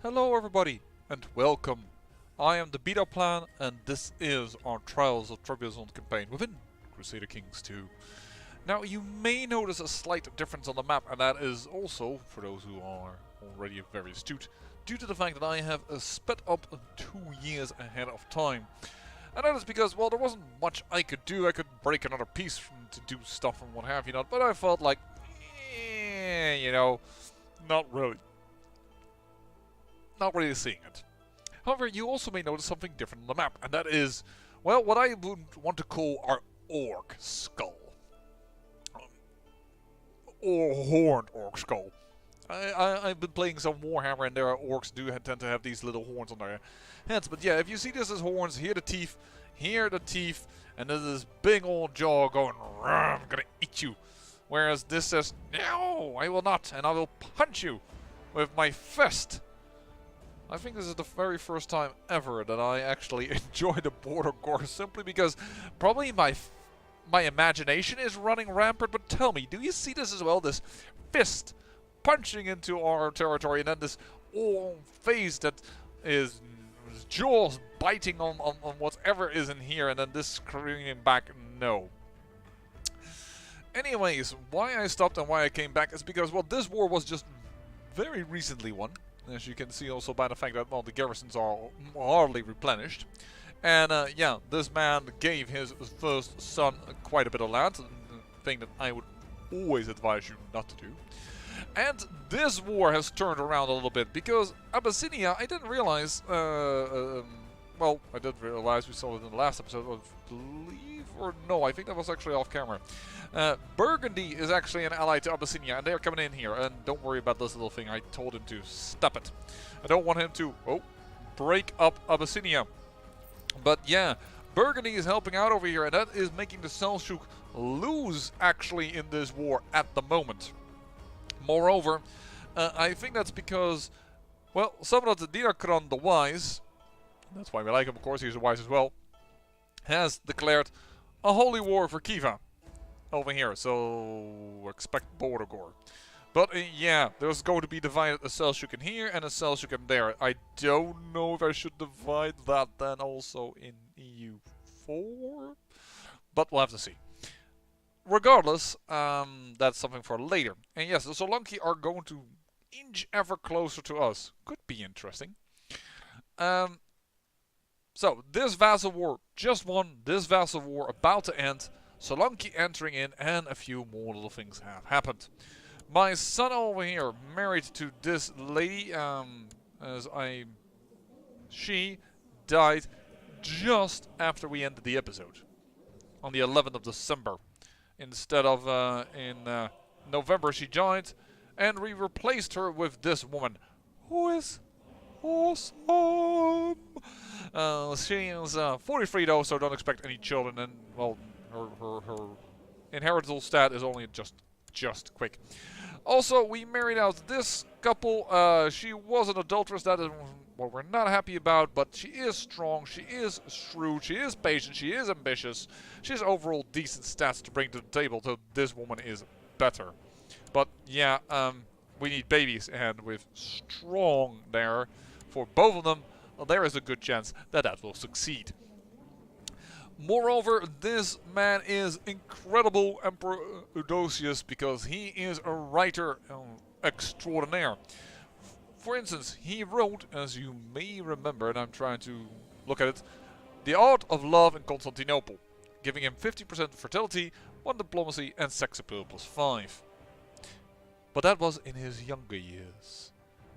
Hello everybody, and welcome. I am the Beta Plan, and this is our Trials of Trebizond campaign within Crusader Kings 2. Now, you may notice a slight difference on the map, and that is also, for those who are already very astute, due to the fact that I have sped up 2 years ahead of time. And that is because, well, there wasn't much I could do. I could break another piece to do stuff and what have you not, but I felt like, you know, not really seeing it. However, you also may notice something different on the map, and that is, well, what I would want to call our orc skull. Or horned orc skull. I've been playing some Warhammer, and there are orcs do tend to have these little horns on their heads. But yeah, if you see this as horns, here the teeth, and there's this big old jaw going, I'm gonna eat you. Whereas this says, no, I will not, and I will punch you with my fist. I think this is the very first time ever that I actually enjoy the Bordergore, simply because probably my imagination is running rampant. But tell me, do you see this as well? This fist punching into our territory, and then this face that is jaws biting on whatever is in here, and then this screaming back, no. Anyways, why I stopped and why I came back is because, well, this war was just very recently won. As you can see also by the fact that, well, the garrisons are hardly replenished. And yeah, this man gave his first son quite a bit of land, a thing that I would always advise you not to do. And this war has turned around a little bit, because Abyssinia, I didn't realize, well, I did realize, we saw it in the last episode, I believe, or no, I think that was actually off camera. Burgundy is actually an ally to Abyssinia, and they're coming in here, and don't worry about this little thing, I told him to stop it. I don't want him to, break up Abyssinia. But yeah, Burgundy is helping out over here, and that is making the Seljuk lose, actually, in this war at the moment. Moreover, I think that's because, well, Samrat Dinakran the Wise, that's why we like him, of course, he's wise as well, has declared a holy war for Khiva over here, so expect Bordergore. But yeah, there's going to be divided a Seljuk in here and a Seljuk in there. I don't know if I should divide that then also in EU4, but we'll have to see. Regardless, that's something for later. And yes, the Solanki are going to inch ever closer to us. Could be interesting. So, this vassal war just won, this vassal war about to end, Solanki entering in, and a few more little things have happened. My son over here, married to this lady, she died just after we ended the episode, on the 11th of December. Instead of in November she died, and we replaced her with this woman, who is awesome. She is 43 though, so don't expect any children, and well, her inheritable stat is only just quick. Also, we married out this couple. She was an adulteress. That is what we're not happy about, but she is strong, she is shrewd, she is patient, she is ambitious. She has overall decent stats to bring to the table, so this woman is better. But yeah, we need babies, and with strong there for both of them, well, there is a good chance that that will succeed. Moreover, this man is incredible, Emperor Eudocius, because he is a writer extraordinaire. For instance, he wrote, as you may remember, and I'm trying to look at it, The Art of Love in Constantinople, giving him 50% fertility, 1 diplomacy, and sex appeal +5. But that was in his younger years.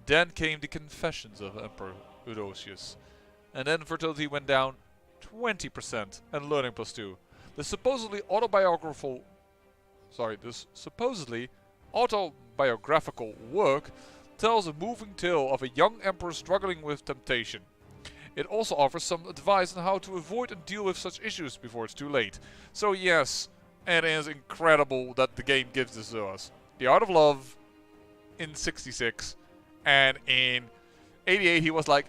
Then came the Confessions of Emperor Eudocius, and then fertility went down 20% and learning +2. This supposedly autobiographical work tells a moving tale of a young emperor struggling with temptation. It also offers some advice on how to avoid and deal with such issues before it's too late. So yes, it is incredible that the game gives this to us. The Art of Love in 66, and in 88 he was like,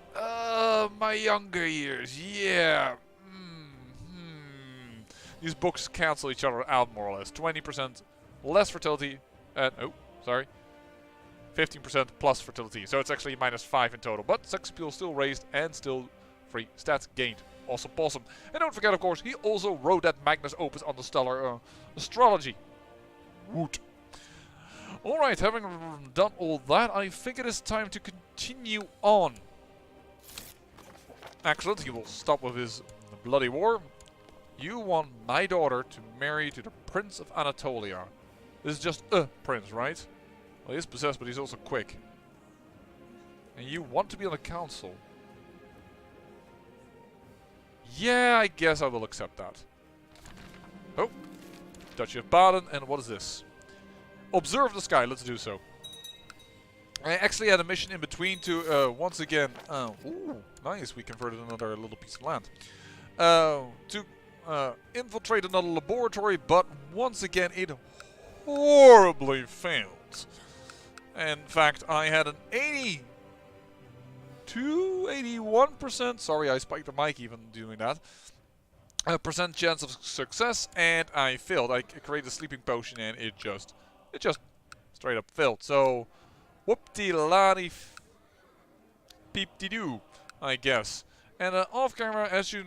my younger years, yeah. These books cancel each other out more or less. 20% less fertility, and 15% plus fertility. So it's actually -5 in total. But sex appeal still raised and still free stats gained. Awesome, awesome. And don't forget, of course, he also wrote that Magnus Opus on the stellar astrology. Woot. Alright, having done all that, I think it is time to continue on. Excellent, he will stop with his bloody war. You want my daughter to marry to the Prince of Anatolia. This is just a prince, right? Well, he is possessed, but he's also quick. And you want to be on the council. Yeah, I guess I will accept that. Oh. Duchy of Baden, and what is this? Observe the sky, let's do so. I actually had a mission in between to, once again... ooh, nice, we converted another little piece of land. To infiltrate another laboratory, but once again it horribly failed. In fact, I had an 81%, sorry I spiked the mic even doing that, percent chance of success, and I failed. I created a sleeping potion and it just straight up failed. So, whoop-de-la-de peep-de-doo, I guess. And off camera, as you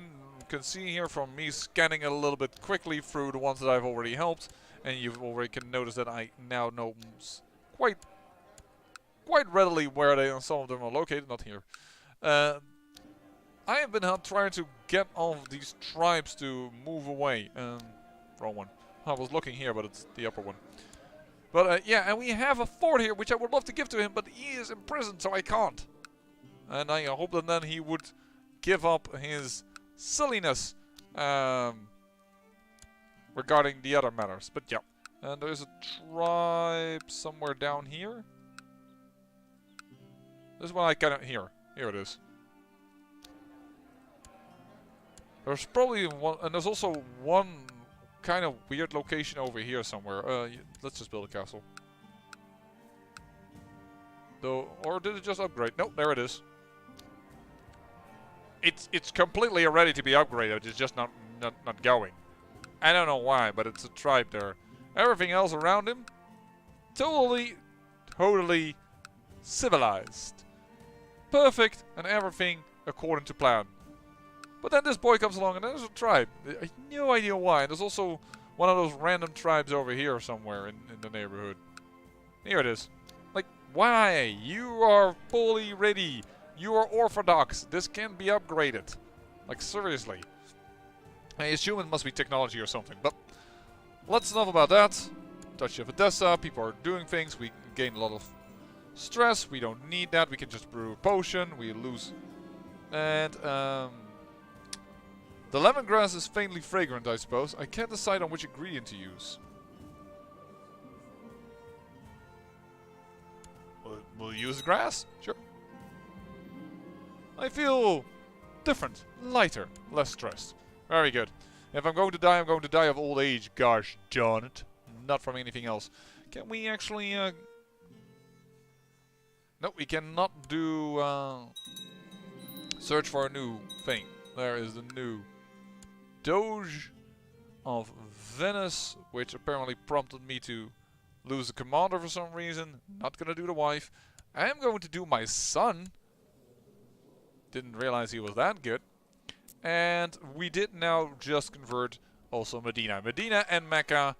can see here from me scanning a little bit quickly through the ones that I've already helped, and you already can notice that I now know quite readily where some of them are located, not here. I have been trying to get all of these tribes to move away. Wrong one. I was looking here, but it's the upper one. But yeah, and we have a fort here, which I would love to give to him, but he is imprisoned, so I can't. And I hope that then he would give up his silliness regarding the other matters. But yeah, and there's a tribe somewhere down here. This one I cannot hear. Here it is. There's probably one, and there's also one kind of weird location over here somewhere. Let's just build a castle. Though, or did it just upgrade? Nope, there it is. It's completely ready to be upgraded. It's just not going. I don't know why, but it's a tribe there. Everything else around him, totally civilized, perfect, and everything according to plan. But then this boy comes along and there's a tribe. I have no idea why. There's also one of those random tribes over here somewhere in the neighborhood. Here it is. Like, why? You are fully ready. You are orthodox. This can be upgraded. Like, seriously. I assume it must be technology or something. But let's enough about that. Duchy of Edessa. People are doing things. We gain a lot of stress. We don't need that. We can just brew a potion. We lose. And, the lemongrass is faintly fragrant, I suppose. I can't decide on which ingredient to use. We'll use grass? Sure. I feel different, lighter, less stressed. Very good. If I'm going to die, I'm going to die of old age. Gosh darn it. Not from anything else. Can we actually... No, we cannot do... search for a new thing. There is the new... Doge of Venice, which apparently prompted me to lose a commander for some reason. Not gonna do the wife. I am going to do my son. Didn't realize he was that good. And we did now just convert also Medina. Medina and Mecca.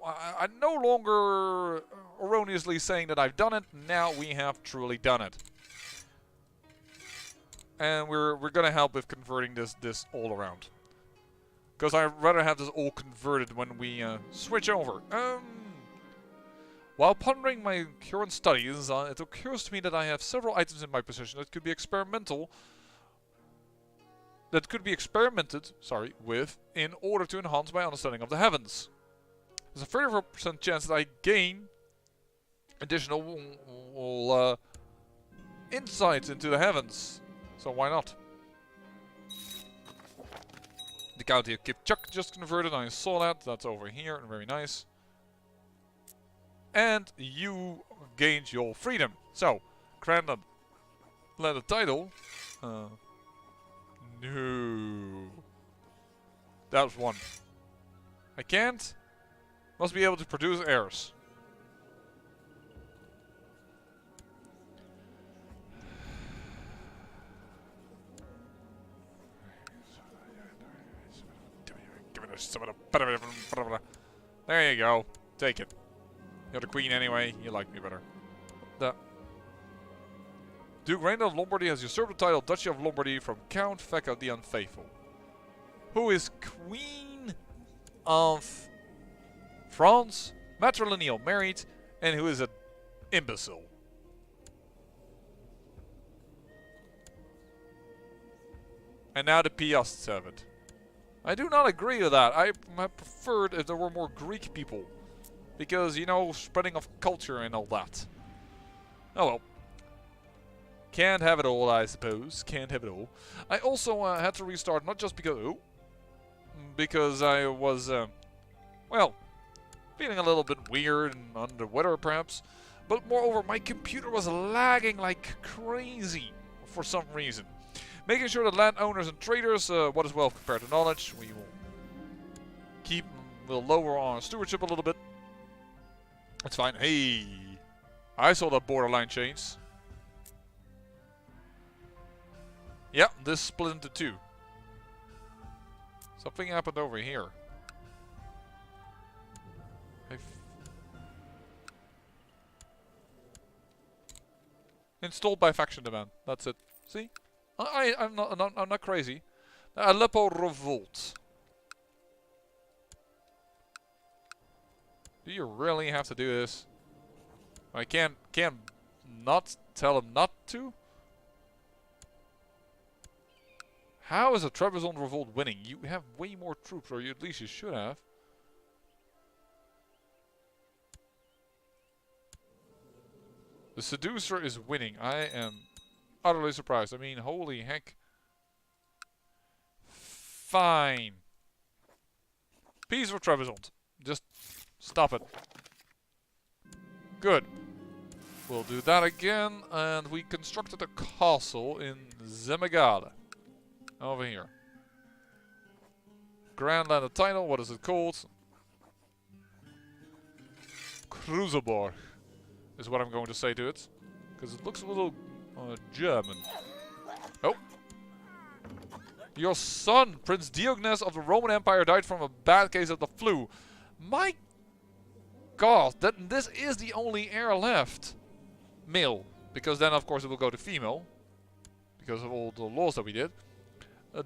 I'm no longer erroneously saying that I've done it. Now we have truly done it. And we're gonna help with converting this all around. Because I'd rather have this all converted when we switch over. While pondering my current studies, it occurs to me that I have several items in my possession that could be experimented with in order to enhance my understanding of the heavens. There's a 34% chance that I gain additional insights into the heavens. So why not? The county of Kipchak just converted. I saw that. That's over here. Very nice. And you gained your freedom. So, Crandon, let a title. No. That was one. I can't. Must be able to produce heirs. There you go. Take it. You're the queen anyway. You like me better. Duke Randall of Lombardy has usurped the title Duchy of Lombardy from Count Fecca the Unfaithful, who is Queen of France, matrilineal married, and who is an imbecile. And now the Piast have it. I do not agree with that. I preferred if there were more Greek people. Because, you know, spreading of culture and all that. Oh well. Can't have it all, I suppose. Can't have it all. I also had to restart, not just because... Oh, because I was, well, feeling a little bit weird and under the weather, perhaps. But moreover, my computer was lagging like crazy for some reason. Making sure that landowners and traders, what is well prepared to knowledge, we will we'll lower our stewardship a little bit. That's fine. Hey, I saw that borderline change. Yeah, this split into two. Something happened over here. Installed by faction demand. That's it. See, I'm not crazy. Aleppo revolt. Do you really have to do this? I can't not tell him not to. How is a Trebizond revolt winning? You have way more troops, or at least you should have. The seducer is winning. I am utterly surprised. I mean, holy heck. Fine. Peace for Trebizond. Just stop it. Good. We'll do that again, and we constructed a castle in Zemegale. Over here. Grand Landed title, what is it called? Cruiserborg is what I'm going to say to it. Because it looks a little German. Oh. Your son, Prince Diogenes of the Roman Empire, died from a bad case of the flu. My God, this is the only heir left. Male. Because then, of course, it will go to female. Because of all the laws that we did.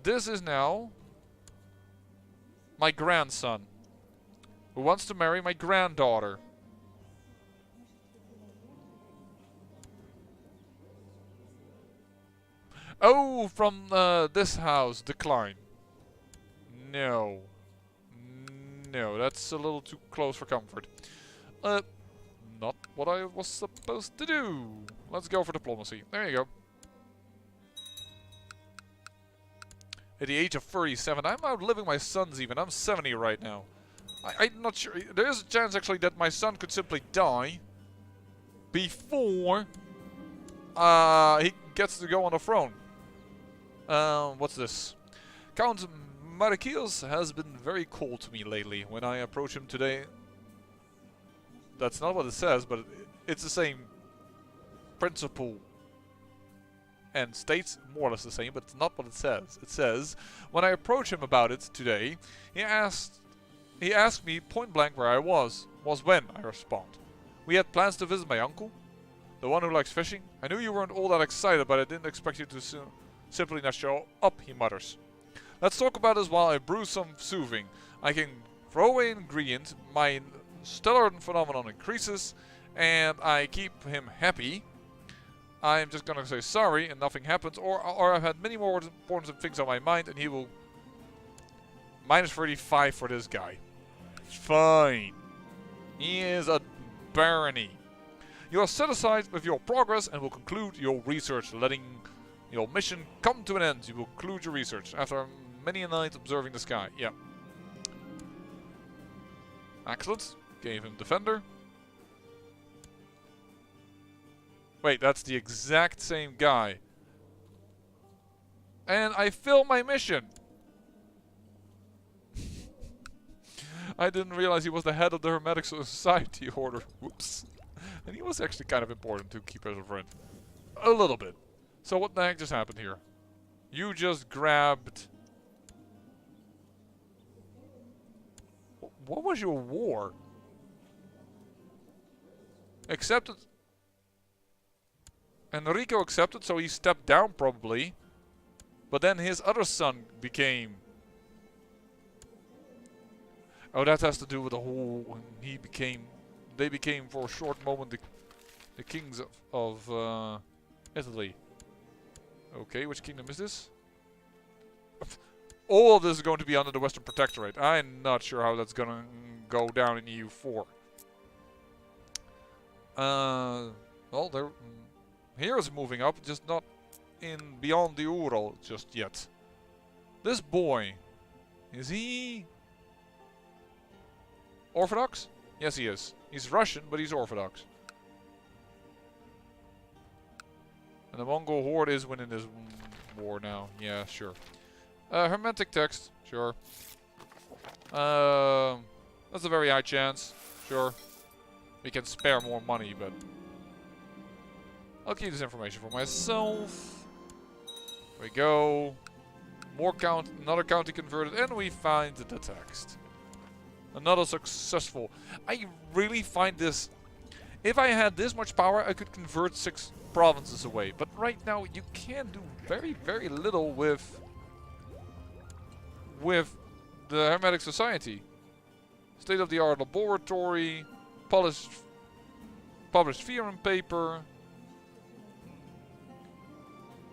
This is now my grandson, who wants to marry my granddaughter. Oh, from this house, decline. No. No, that's a little too close for comfort. Not what I was supposed to do. Let's go for diplomacy. There you go. At the age of 37, I'm outliving my sons even. I'm 70 right now. I'm not sure. There is a chance actually that my son could simply die before he gets to go on the throne. What's this? Count Marikios has been very cold to me lately. When I approach him today, that's not what it says, but it's the same principle. And states more or less the same, but it's not what it says. It says, when I approach him about it today, he asked me point blank where I was. Was when, I respond. We had plans to visit my uncle, the one who likes fishing. I knew you weren't all that excited, but I didn't expect you to simply not show up, he mutters. Let's talk about this while I brew some soothing. I can throw away an ingredient, my stellar phenomenon increases, and I keep him happy. I'm just gonna say sorry and nothing happens, or I've had many more important things on my mind, and he will... Minus 35 for this guy. Fine. He is a barony. You are satisfied with your progress and will conclude your research, letting your mission come to an end. You will conclude your research after many a night observing the sky. Yeah. Excellent. Gave him defender. Wait, that's the exact same guy. And I failed my mission. I didn't realize he was the head of the Hermetic Society Order. Whoops. And he was actually kind of important to keep as a friend. A little bit. So what the heck just happened here? You just grabbed what was your war? Accepted. Enrico accepted, so he stepped down probably. But then his other son became... Oh, that has to do with the whole... When he became... They became for a short moment the kings of Italy. Okay, which kingdom is this? All of this is going to be under the Western Protectorate. I'm not sure how that's gonna go down in EU4. Well, here is moving up, just not in beyond the Ural just yet. This boy, is he Orthodox? Yes, he is. He's Russian, but he's Orthodox. And the Mongol horde is winning this war now. Yeah, sure. Hermetic text, sure. That's a very high chance, sure. We can spare more money, but I'll keep this information for myself. There we go. More another county converted, and we find the text. Another successful. I really find this. If I had this much power, I could convert 6 provinces away. But right now, you can do very, very little with the Hermetic Society. State-of-the-art laboratory, published theorem paper,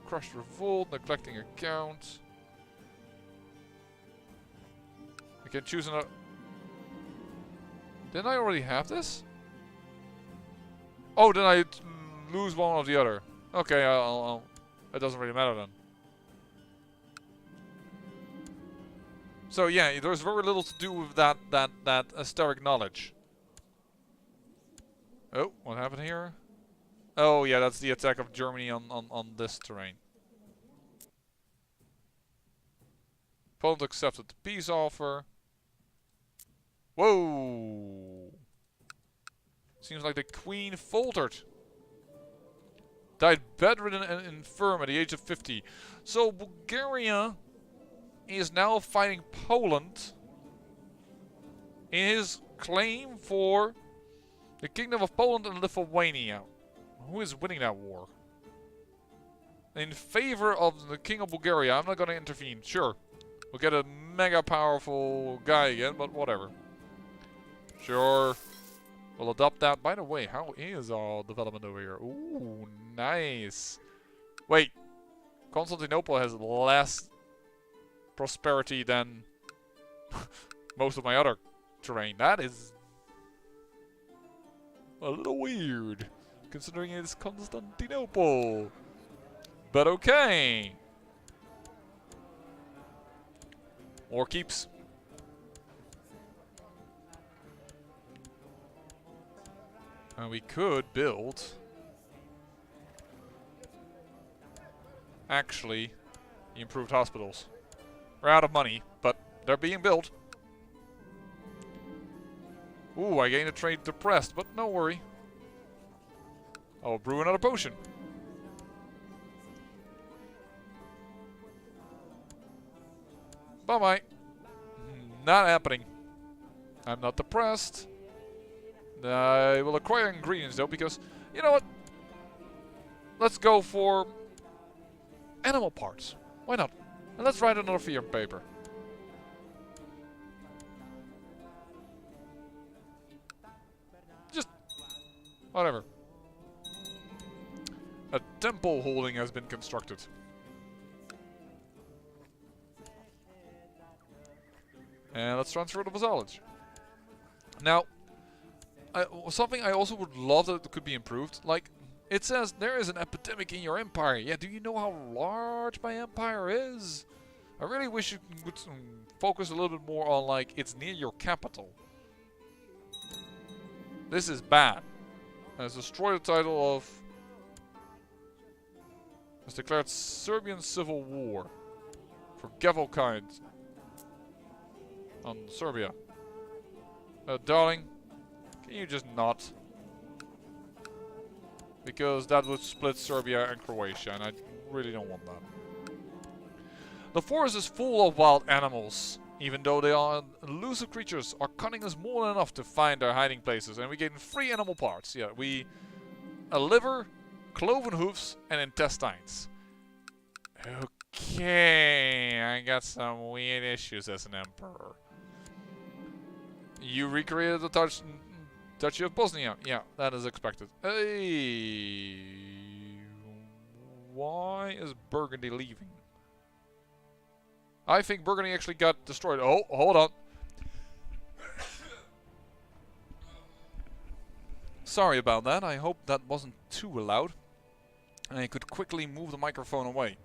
crushed revolt, neglecting account. I can choose another. Didn't I already have this? Oh, then I lose one or the other. Okay, it doesn't really matter then. So yeah, there's very little to do with that asteric knowledge. Oh, what happened here? Oh yeah, that's the attack of Germany on this terrain. Poland accepted the peace offer. Whoa! Seems like the Queen faltered. Died bedridden and infirm at the age of 50. So Bulgaria is now fighting Poland in his claim for the Kingdom of Poland and Lithuania. Who is winning that war? In favor of the King of Bulgaria. I'm not going to intervene. Sure. We'll get a mega powerful guy again, but whatever. Sure. We'll adopt that. By the way, how is our development over here? Ooh, nice. Wait. Constantinople has less prosperity than most of my other terrain. That is a little weird, considering it's Constantinople. But okay. More keeps. And we could build actually improved hospitals. We're out of money, but they're being built. Ooh, I gained a trade depressed, but no worry. I'll brew another potion. Bye-bye. Not happening. I'm not depressed. I will acquire ingredients though, because, you know what? Let's go for animal parts. Why not? And let's write another theorem paper. Just whatever. A temple holding has been constructed. And let's transfer the vassalage. Now, something I also would love that could be improved. Like, it says there is an epidemic in your empire. Yeah, do you know how large my empire is? I really wish you would focus a little bit more on, like, it's near your capital. This is bad. Has destroyed the title of... has declared Serbian Civil War for Gavelkind on Serbia. Darling, can you just not? Because that would split Serbia and Croatia, and I really don't want that. The forest is full of wild animals. Even though they are elusive creatures, our cunning is more than enough to find their hiding places. And we gain 3 animal parts. Yeah, a liver, cloven hoofs, and intestines. Okay, I got some weird issues as an emperor. You recreated the Duchy of Bosnia. Yeah, that is expected. Hey, why is Burgundy leaving? I think Burgundy actually got destroyed. Oh, hold on. Sorry about that. I hope that wasn't too loud. I could quickly move the microphone away.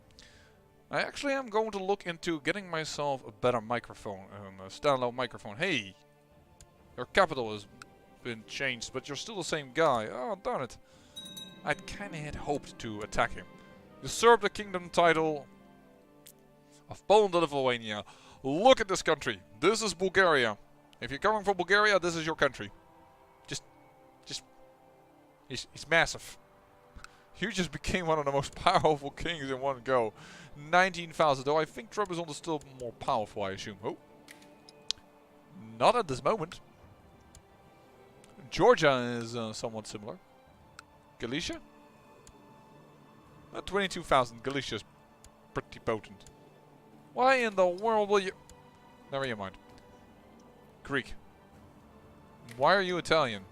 I actually am going to look into getting myself a better microphone, a standalone microphone. Hey, your capital has been changed, but you're still the same guy. Oh, darn it. I kind of had hoped to attack him. Usurp the kingdom title of Poland and Lithuania. Look at this country. This is Bulgaria. If you're coming from Bulgaria, this is your country. He's massive. You just became one of the most powerful kings in one go. 19,000, though I think Trebizond is still more powerful, I assume. Oh. Not at this moment. Georgia is somewhat similar. Galicia? 22,000. Galicia is pretty potent. Why in the world will you... Never mind. Greek. Why are you Italian?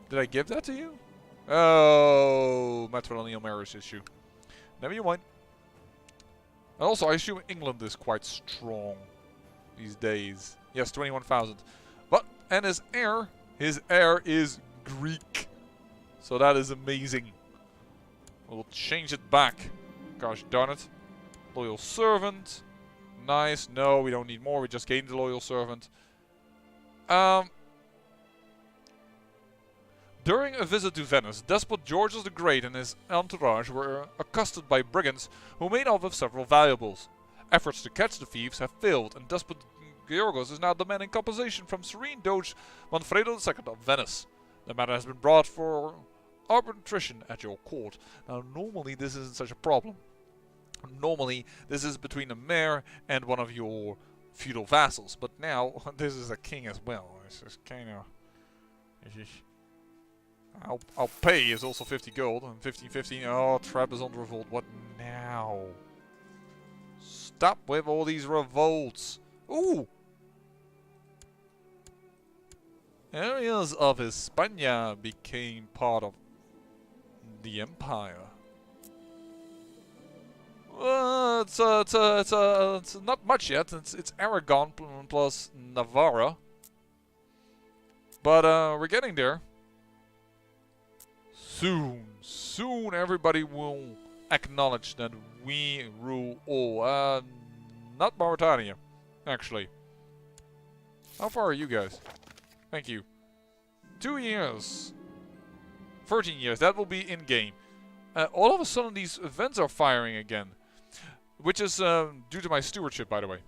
Did I give that to you? Oh, matrilineal marriage issue. Never mind. And also, I assume England is quite strong these days. Yes, 21,000. But, and his heir is Greek. So that is amazing. We'll change it back. Gosh darn it. Loyal servant. Nice. No, we don't need more. We just gained the loyal servant. During a visit to Venice, Despot Georges the Great and his entourage were accosted by brigands who made off with several valuables. Efforts to catch the thieves have failed, and Despot Georgos is now demanding compensation from Serene Doge Manfredo II of Venice. The matter has been brought for arbitration at your court. Now, normally this isn't such a problem. Normally, this is between the mayor and one of your feudal vassals. But now, this is a king as well. It's just kind of... I'll pay is also 50 gold. And 15. Oh, Trebizond revolt. What now? Stop with all these revolts. Ooh! Areas of Hispania became part of the empire. It's not much yet. It's Aragon plus Navarra. But we're getting there. Soon everybody will acknowledge that we rule all. Not Mauritania, actually. How far are you guys? Thank you. 2 years. 13 years. That will be in-game. All of a sudden these events are firing again. Which is due to my stewardship, by the way.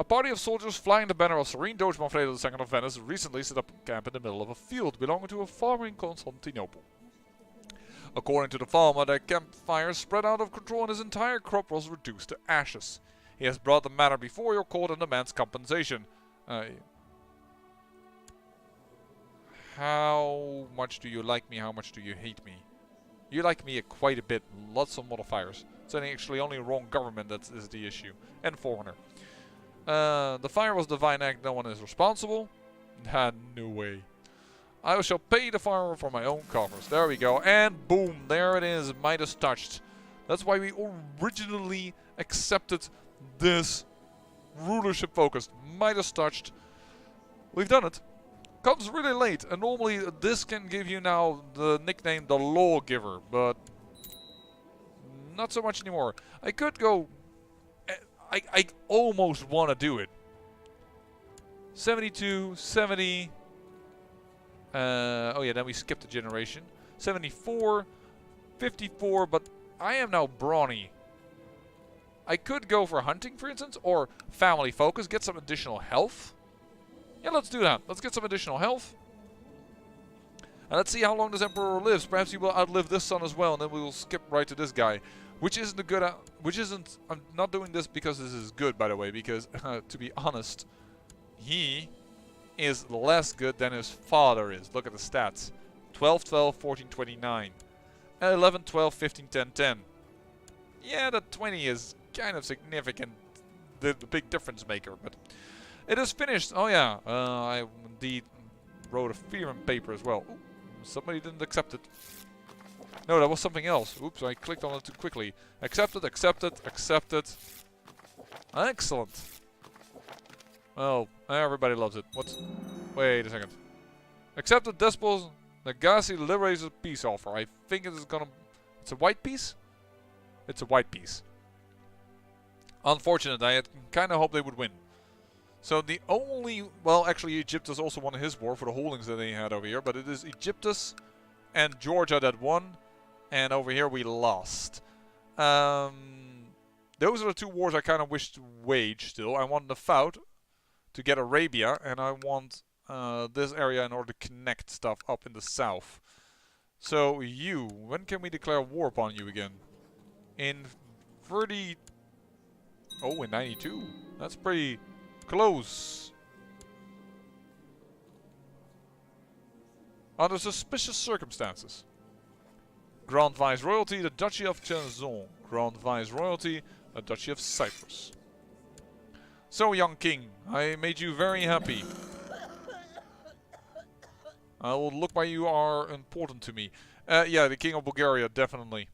A party of soldiers flying the banner of Serene Doge Manfredo II of Venice recently set up camp in the middle of a field belonging to a farmer in Constantinople. According to the farmer, their campfire spread out of control and his entire crop was reduced to ashes. He has brought the matter before your court and demands compensation. How much do you like me? How much do you hate me? You like me quite a bit. Lots of modifiers. It's actually only wrong government that is the issue. And foreigner. The fire was divine act. No one is responsible. No way. I shall pay the farmer for my own coffers. There we go. And boom. There it is. Midas touched. That's why we originally accepted this rulership focus. Midas touched. We've done it. Comes really late. And normally this can give you now the nickname the lawgiver. But not so much anymore. I could go... I almost want to do it. 72, 70... oh yeah, then we skipped a generation. 74, 54, but I am now brawny. I could go for hunting, for instance, or family focus, get some additional health. Yeah, let's do that. Let's get some additional health. And let's see how long this emperor lives. Perhaps he will outlive this son as well, and then we will skip right to this guy. Which isn't a good... I'm not doing this because this is good, by the way, because, to be honest, he is less good than his father is. Look at the stats. 12, 12, 14, 29. 11, 12, 15, 10, 10. Yeah, the 20 is kind of significant. The big difference maker, but... It is finished. Oh yeah, I indeed wrote a fear paper as well. Ooh, somebody didn't accept it. No, that was something else. Oops, I clicked on it too quickly. Accepted, accepted, accepted. Excellent. Well, everybody loves it. What's... Wait a second. Accepted Despot's Nagasi liberates a peace offer. I think it is gonna... It's a white piece? It's a white piece. Unfortunate. I had kind of hoped they would win. So the only... Well, actually Egyptus also won his war for the holdings that they had over here. But it is Egyptus and Georgia that won. And over here we lost. Those are the two wars I kind of wish to wage still. I want Nefaut to get Arabia. And I want this area in order to connect stuff up in the south. So you, when can we declare war upon you again? In 30... Oh, in 92. That's pretty... close. Under suspicious circumstances. Grand Viceroyalty, the Duchy of Trebizond. Grand Viceroyalty, the Duchy of Cyprus. So, young king, I made you very happy. I will look why you are important to me. Yeah, the King of Bulgaria, definitely.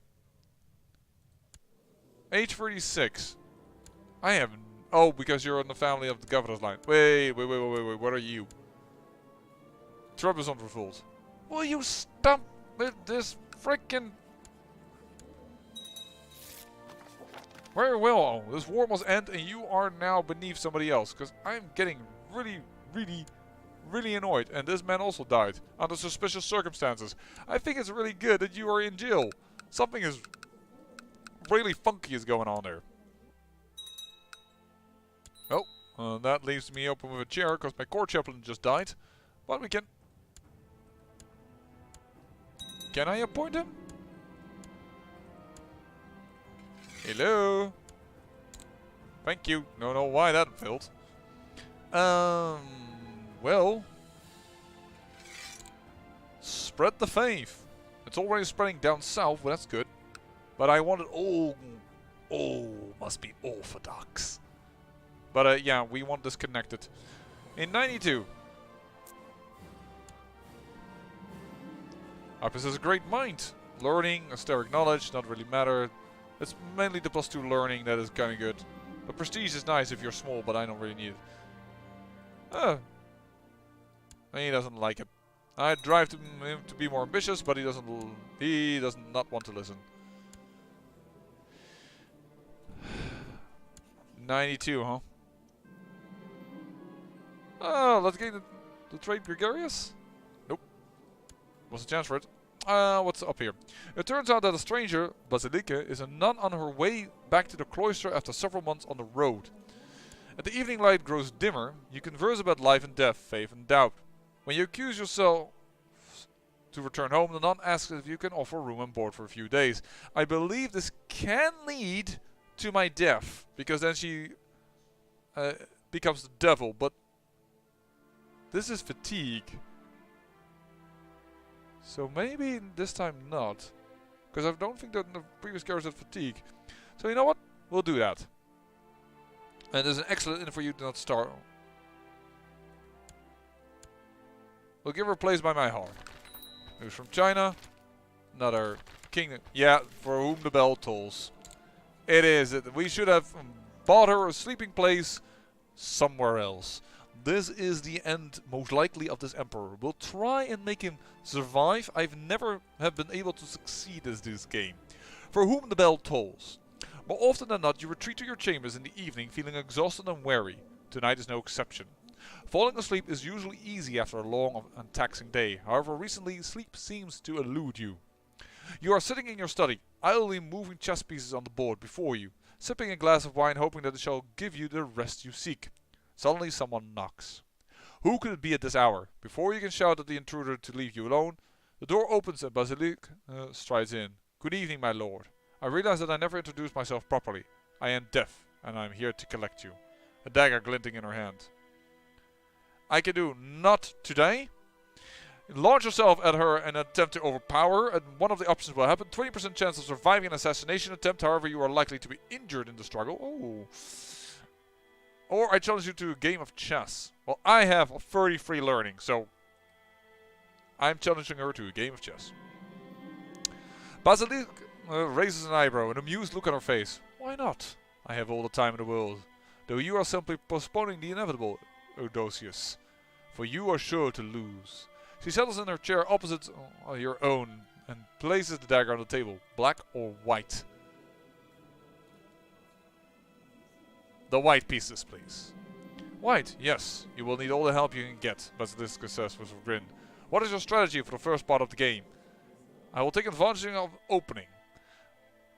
Age 36. I have... Oh, because you're in the family of the governor's line. Wait, what are you? Trebizond revolt. Will you stop with this frickin'... Very well, this war must end and you are now beneath somebody else. Because I'm getting really annoyed. And this man also died under suspicious circumstances. I think it's really good that you are in jail. Something is really funky is going on there. Oh, that leaves me open with a chair because my court chaplain just died. But we can... Can I appoint him? Hello? Thank you. Don't know why that failed. Well... Spread the faith. It's already spreading down south, but that's good. But I want it all... Oh, must be orthodox. But yeah, we want this connected. In 92. I possess a great mind. Learning, asteric knowledge, not really matter. It's mainly the +2 learning that is kind of good. The prestige is nice if you're small, but I don't really need it. He doesn't like it. I drive him to be more ambitious, but he does not want to listen. 92, huh? Oh, let's gain the trade gregarious? Nope. What's the chance for it? What's up here? It turns out that a stranger, Basilike, is a nun on her way back to the cloister after several months on the road. As the evening light grows dimmer, you converse about life and death, faith and doubt. When you accuse yourself to return home, the nun asks if you can offer room and board for a few days. I believe this can lead to my death, because then she becomes the devil, but this is fatigue. So maybe this time not. Because I don't think that in the previous characters had fatigue. So you know what? We'll do that. And there's an excellent in for you to not start. We'll give her a place by my heart. Who's from China? Another king. Yeah, for whom the bell tolls. It is. We should have bought her a sleeping place somewhere else. This is the end, most likely, of this emperor. We'll try and make him survive. I've never have been able to succeed as this game. For whom the bell tolls. More often than not, you retreat to your chambers in the evening feeling exhausted and weary. Tonight is no exception. Falling asleep is usually easy after a long and taxing day. However, recently, sleep seems to elude you. You are sitting in your study, idly moving chess pieces on the board before you, sipping a glass of wine, hoping that it shall give you the rest you seek. Suddenly someone knocks. Who could it be at this hour? Before you can shout at the intruder to leave you alone, The door opens and Basilisk strides in. Good evening, my lord. I realize that I never introduced myself properly. I am deaf, and I am here to collect you. A dagger glinting in her hand. I can do not today. Launch yourself at her and attempt to overpower her, and one of the options will happen. 20% chance of surviving an assassination attempt, however you are likely to be injured in the struggle. Oh. Or I challenge you to a game of chess. Well, I have a 30 free learning, so I'm challenging her to a game of chess. Basilisk raises an eyebrow, an amused look on her face. Why not? I have all the time in the world. Though you are simply postponing the inevitable, Odosius. For you are sure to lose. She settles in her chair opposite your own and places the dagger on the table. Black or white? The white pieces, please. White, yes. You will need all the help you can get, Basilisk says with a grin. What is your strategy for the first part of the game? I will take advantage of opening.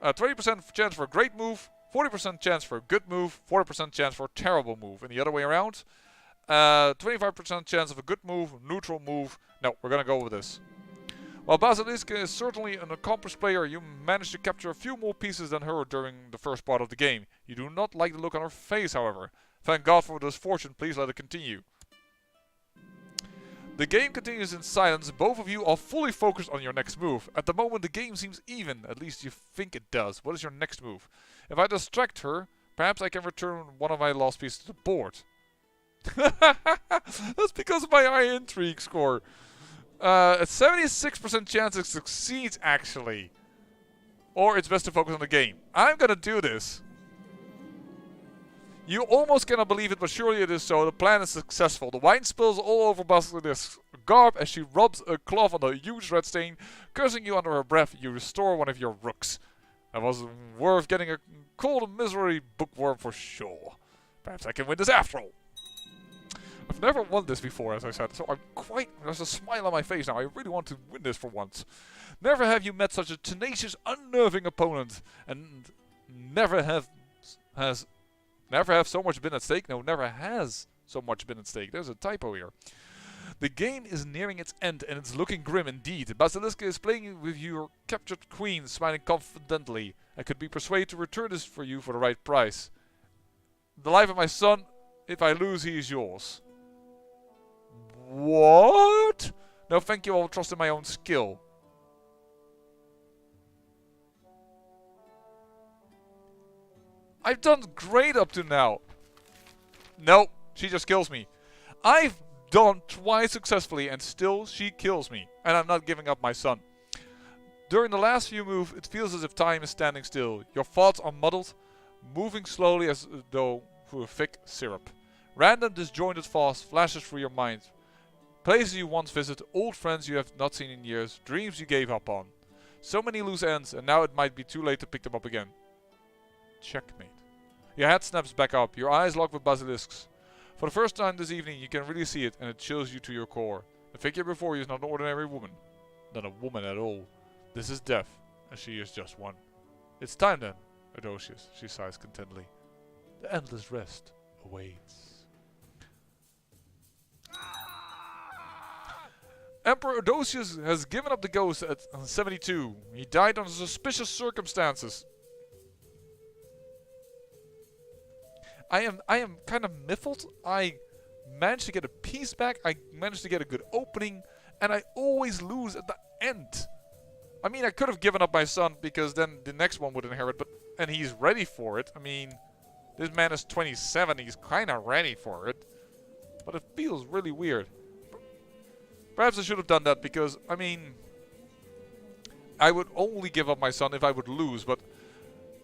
20% chance for a great move, 40% chance for a good move, 40% chance for a terrible move. And the other way around, 25% chance of a good move, neutral move. No, we're gonna go with this. While Basilisk is certainly an accomplished player, you managed to capture a few more pieces than her during the first part of the game. You do not like the look on her face, however. Thank God for this fortune, please let it continue. The game continues in silence. Both of you are fully focused on your next move. At the moment the game seems even, at least you think it does. What is your next move? If I distract her, perhaps I can return one of my lost pieces to the board. That's because of my high intrigue score. A 76% chance it succeeds, actually. Or it's best to focus on the game. I'm gonna do this. You almost cannot believe it, but surely it is so. The plan is successful. The wine spills all over Basilisk's garb as she rubs a cloth on the huge red stain. Cursing you under her breath, you restore one of your rooks. That was worth getting a cold and misery bookworm for sure. Perhaps I can win this after all. I've never won this before, as I said, so there's a smile on my face now. I really want to win this for once. Never have you met such a tenacious, unnerving opponent, and never have so much been at stake. No, never has so much been at stake. There's a typo here. The game is nearing its end, and it's looking grim indeed. Basilisk is playing with your captured queen, smiling confidently. I could be persuaded to return this for you for the right price. The life of my son, if I lose, he is yours. What? No, thank you. I'll trust in my own skill. I've done great up to now. No, she just kills me. I've done twice successfully and still she kills me. And I'm not giving up my son. During the last few moves, it feels as if time is standing still. Your thoughts are muddled, moving slowly as though through a thick syrup. Random disjointed thoughts flashes through your mind. Places you once visited, old friends you have not seen in years, dreams you gave up on. So many loose ends, and now it might be too late to pick them up again. Checkmate. Your head snaps back up, your eyes lock with Basilisk's. For the first time this evening you can really see it, and it chills you to your core. The figure before you is not an ordinary woman. Not a woman at all. This is death, and she is just one. It's time then, Odosius, she sighs contentedly. The endless rest awaits. Emperor Odosius has given up the ghost at 72. He died under suspicious circumstances. I am kind of miffled. I managed to get a piece back. I managed to get a good opening. And I always lose at the end. I mean, I could have given up my son because then the next one would inherit. And he's ready for it. I mean, this man is 27. He's kind of ready for it. But it feels really weird. Perhaps I should have done that because, I mean, I would only give up my son if I would lose. But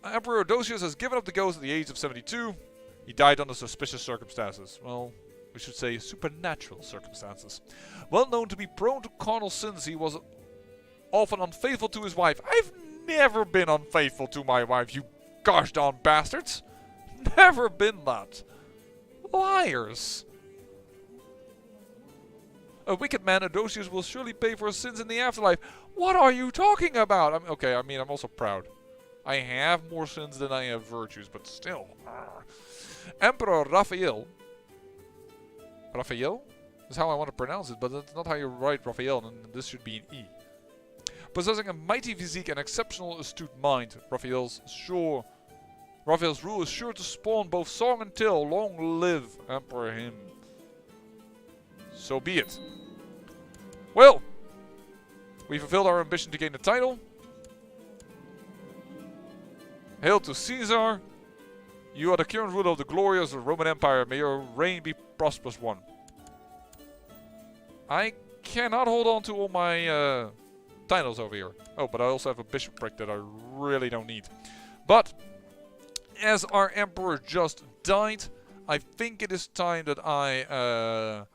Emperor Odosius has given up the ghost at the age of 72. He died under suspicious circumstances. Well, we should say supernatural circumstances. Well known to be prone to carnal sins, he was often unfaithful to his wife. I've never been unfaithful to my wife, you gosh darn bastards. Never been that. Liars. A wicked man, Odosius, will surely pay for his sins in the afterlife. What are you talking about? I'm also proud. I have more sins than I have virtues, but still. Emperor Raphael. Raphael? That's how I want to pronounce it, but that's not how you write Raphael, and this should be an E. possessing a mighty physique and exceptional astute mind. Raphael's rule is sure to spawn both song and tale. Long live Emperor him. So be it. Well, we fulfilled our ambition to gain the title. Hail to Caesar. You are the current ruler of the glorious Roman Empire. May your reign be prosperous one. I cannot hold on to all my titles over here. Oh, but I also have a bishopric that I really don't need. But as our emperor just died, I think it is time that I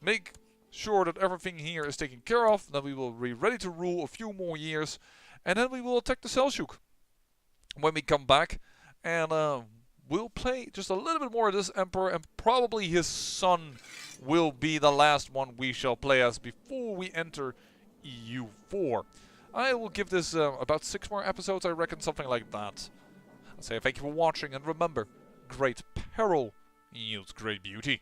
make sure that everything here is taken care of. Then we will be ready to rule a few more years. And then we will attack the Seljuk when we come back. And we'll play just a little bit more of this emperor. And probably his son will be the last one we shall play as before we enter EU4. I will give this about 6 more episodes, I reckon, something like that. I'll say thank you for watching, and remember, great peril yields great beauty.